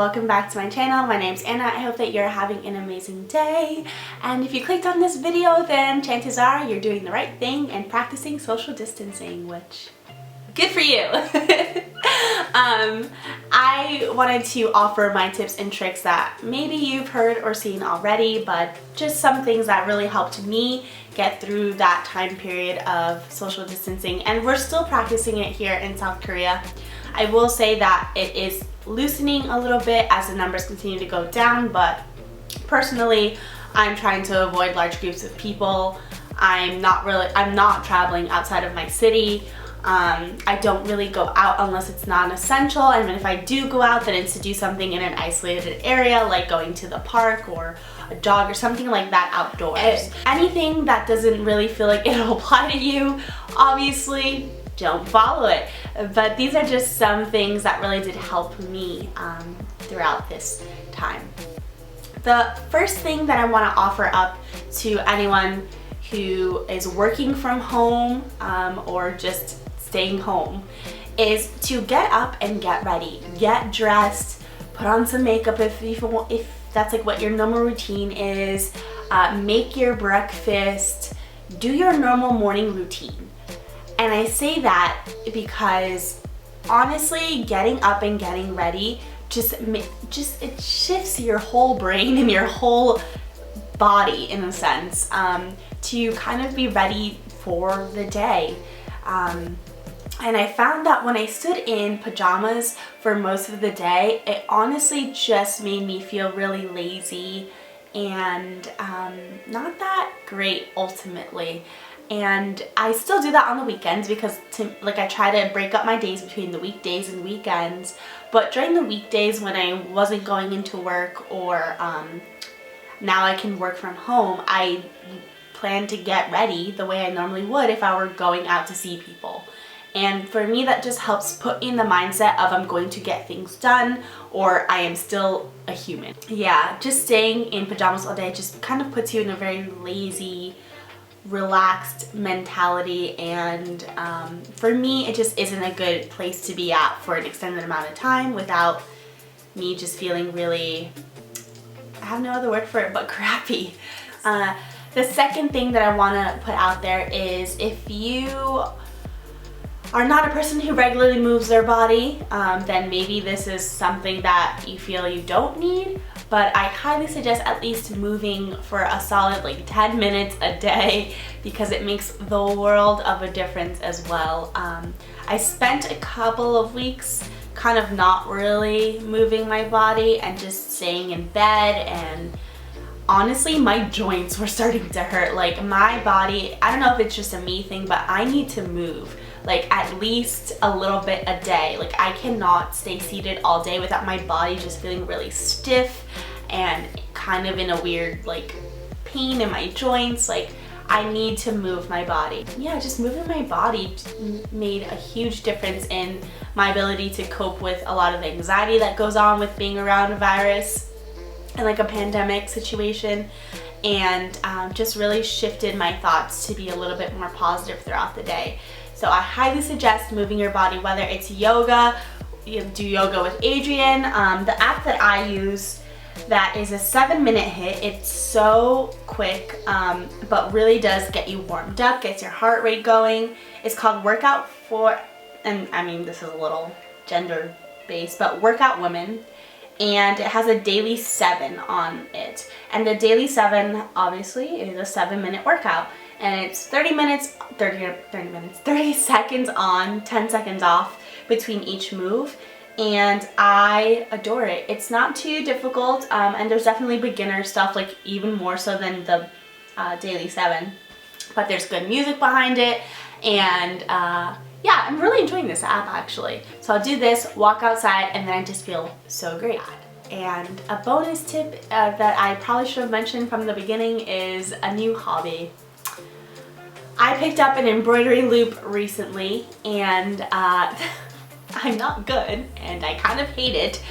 welcome back to my channel. My name's Anna. I hope that you're having an amazing day. And if you clicked on this video, then chances are you're doing the right thing and practicing social distancing, which good for you. I wanted to offer my tips and tricks that maybe you've heard or seen already, but just some things that really helped me get through that time period of social distancing, and we're still practicing it here in South Korea. I will say that it is loosening a little bit as the numbers continue to go down, but personally I'm trying to avoid large groups of people. I'm not traveling outside of my city. I don't really go out unless it's non-essential, and if I do go out, then it's to do something in an isolated area, like going to the park or a jog or something like that outdoors. Anything that doesn't really feel like it'll apply to you, obviously don't follow it. But these are just some things that really did help me throughout this time. The first thing that I want to offer up to anyone who is working from home or just staying home is to get up and get ready. Get dressed, put on some makeup if that's like what your normal routine is, make your breakfast, do your normal morning routine. And I say that because honestly, getting up and getting ready it shifts your whole brain and your whole body in a sense to kind of be ready for the day. And I found that when I stood in pajamas for most of the day, it honestly just made me feel really lazy and not that great ultimately. And I still do that on the weekends because I try to break up my days between the weekdays and weekends. But during the weekdays when I wasn't going into work or now I can work from home, I plan to get ready the way I normally would if I were going out to see people. And for me, that just helps put me in the mindset of I'm going to get things done, or I am still a human. Yeah, just staying in pajamas all day just kind of puts you in a very lazy, relaxed mentality, and for me, it just isn't a good place to be at for an extended amount of time without me just feeling really, I have no other word for it, but crappy. The second thing that I want to put out there is if you are not a person who regularly moves their body, then maybe this is something that you feel you don't need, but I highly suggest at least moving for a solid 10 minutes a day because it makes the world of a difference as well. I spent a couple of weeks kind of not really moving my body and just staying in bed, and honestly my joints were starting to hurt. Like my body, I don't know if it's just a me thing, but I need to move at least a little bit a day. I cannot stay seated all day without my body just feeling really stiff and kind of in a weird pain in my joints. I need to move my body. Yeah, just moving my body made a huge difference in my ability to cope with a lot of the anxiety that goes on with being around a virus and a pandemic situation, and just really shifted my thoughts to be a little bit more positive throughout the day. So I highly suggest moving your body, whether it's yoga, you do yoga with Adriene. The app that I use, that is a 7-minute hit. It's so quick, but really does get you warmed up, gets your heart rate going. It's called Workout For, and I mean this is a little gender based, but Workout Women. And it has a daily 7 on it. And the daily 7 obviously is a 7-minute workout. And it's 30 seconds on, 10 seconds off between each move. And I adore it. It's not too difficult, and there's definitely beginner stuff, even more so than the daily 7. But there's good music behind it, and yeah, I'm really enjoying this app actually. So I'll do this, walk outside, and then I just feel so great. And a bonus tip that I probably should have mentioned from the beginning is a new hobby. I picked up an embroidery loop recently, and I'm not good and I kind of hate it,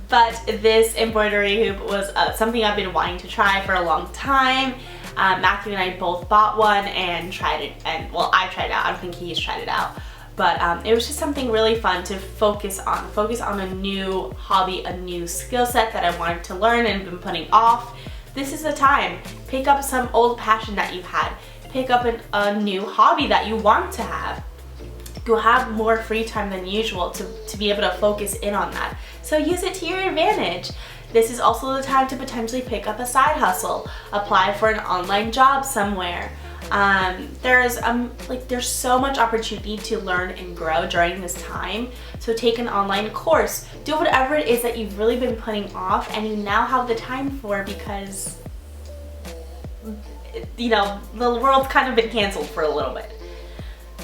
but this embroidery hoop was something I've been wanting to try for a long time. Matthew and I both bought one and tried it, and well, I tried it out. I don't think he's tried it out, But it was just something really fun to focus on a new hobby, a new skill set that I wanted to learn and been putting off. This is the time. Pick up some old passion that you've had. Pick up a new hobby that you want to have. You'll have more free time than usual to be able to focus in on that. So use it to your advantage. This is also the time to potentially pick up a side hustle, apply for an online job somewhere. There's so much opportunity to learn and grow during this time. So take an online course, do whatever it is that you've really been putting off and you now have the time for, because you know, the world's kind of been canceled for a little bit.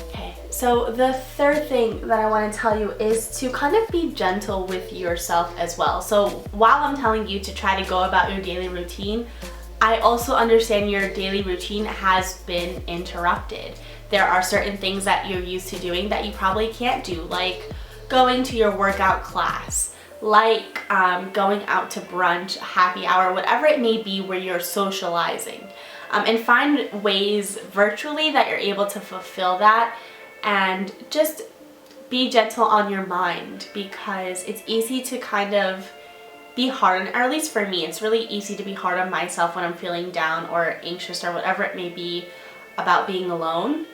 Okay, so the third thing that I want to tell you is to kind of be gentle with yourself as well. So while I'm telling you to try to go about your daily routine, I also understand your daily routine has been interrupted. There are certain things that you're used to doing that you probably can't do, like going to your workout class, like going out to brunch, happy hour, whatever it may be where you're socializing. And find ways virtually that you're able to fulfill that, and just be gentle on your mind, because it's easy to kind of be hard on, or at least for me, it's really easy to be hard on myself when I'm feeling down or anxious or whatever it may be about being alone.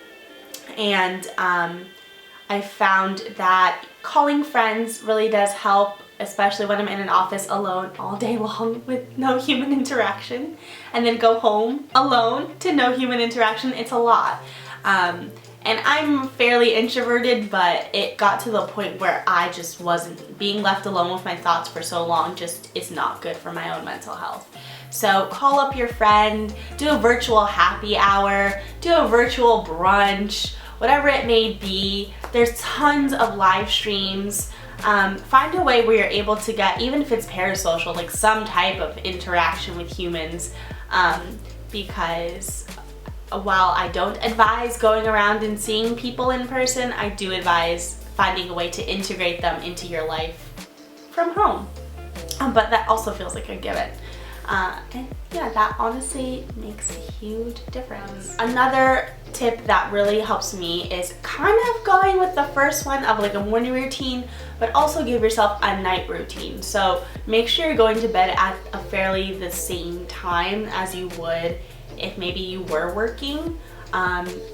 And I found that calling friends really does help, especially when I'm in an office alone all day long with no human interaction, and then go home alone to no human interaction. It's a lot. And I'm fairly introverted, but it got to the point where I just wasn't, being left alone with my thoughts for so long just is not good for my own mental health. So call up your friend, do a virtual happy hour, do a virtual brunch, whatever it may be. There's tons of live streams. Find a way where you're able to get, even if it's parasocial, like some type of interaction with humans, because while I don't advise going around and seeing people in person, I do advise finding a way to integrate them into your life from home. But that also feels like a given. And yeah, that honestly makes a huge difference. Another tip that really helps me is kind of going with the first one of like a morning routine, but also give yourself a night routine. So make sure you're going to bed at a fairly the same time as you would if maybe you were working,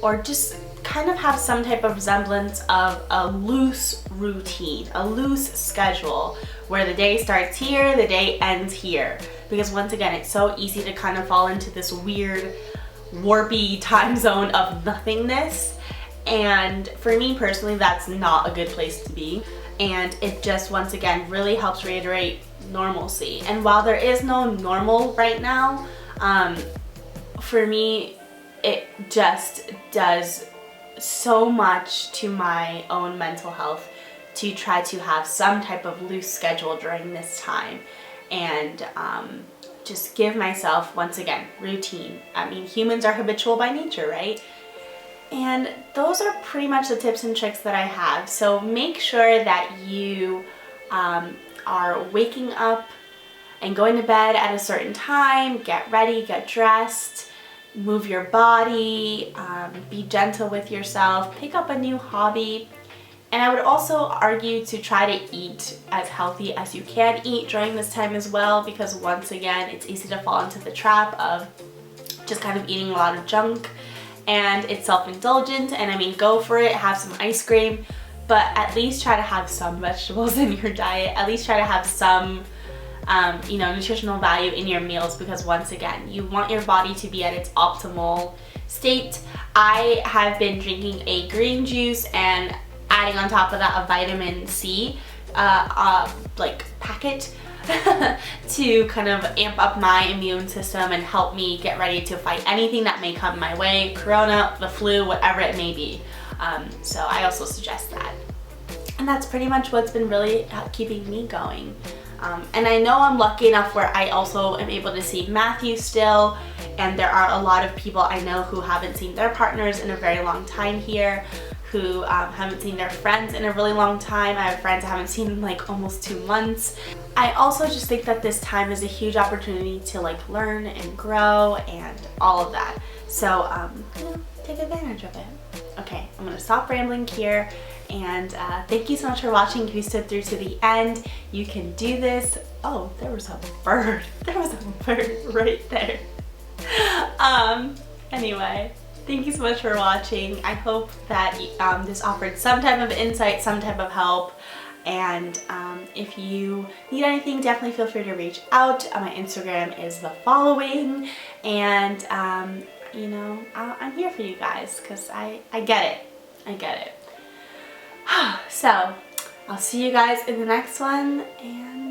or just kind of have some type of resemblance of a loose routine, a loose schedule where the day starts here, the day ends here. Because once again, it's so easy to kind of fall into this weird, warpy time zone of nothingness. And for me personally, that's not a good place to be. And it just, once again, really helps reiterate normalcy. And while there is no normal right now, for me, it just does so much to my own mental health to try to have some type of loose schedule during this time, and just give myself, once again, routine. I mean, humans are habitual by nature, right? And those are pretty much the tips and tricks that I have. So make sure that you are waking up and going to bed at a certain time, get ready, get dressed, move your body, be gentle with yourself, pick up a new hobby. And I would also argue to try to eat as healthy as you can eat during this time as well, because once again, it's easy to fall into the trap of just kind of eating a lot of junk, and it's self-indulgent, and I mean, go for it, have some ice cream, but at least try to have some vegetables in your diet, at least try to have some nutritional value in your meals, because once again, you want your body to be at its optimal state. I have been drinking a green juice and adding on top of that a vitamin C packet to kind of amp up my immune system and help me get ready to fight anything that may come my way, corona, the flu, whatever it may be. So I also suggest that. And that's pretty much what's been really keeping me going. And I know I'm lucky enough where I also am able to see Matthew still, and there are a lot of people I know who haven't seen their partners in a very long time here, who haven't seen their friends in a really long time. I have friends I haven't seen in like almost 2 months. I also just think that this time is a huge opportunity to like learn and grow and all of that. So take advantage of it. Okay, I'm gonna stop rambling here And thank you so much for watching. If you stood through to the end, you can do this. Oh, there was a bird. There was a bird right there. Anyway, thank you so much for watching. I hope that this offered some type of insight, some type of help. And if you need anything, definitely feel free to reach out. My Instagram is the following. And you know, I'm here for you guys because I get it. I get it. So I'll see you guys in the next one, and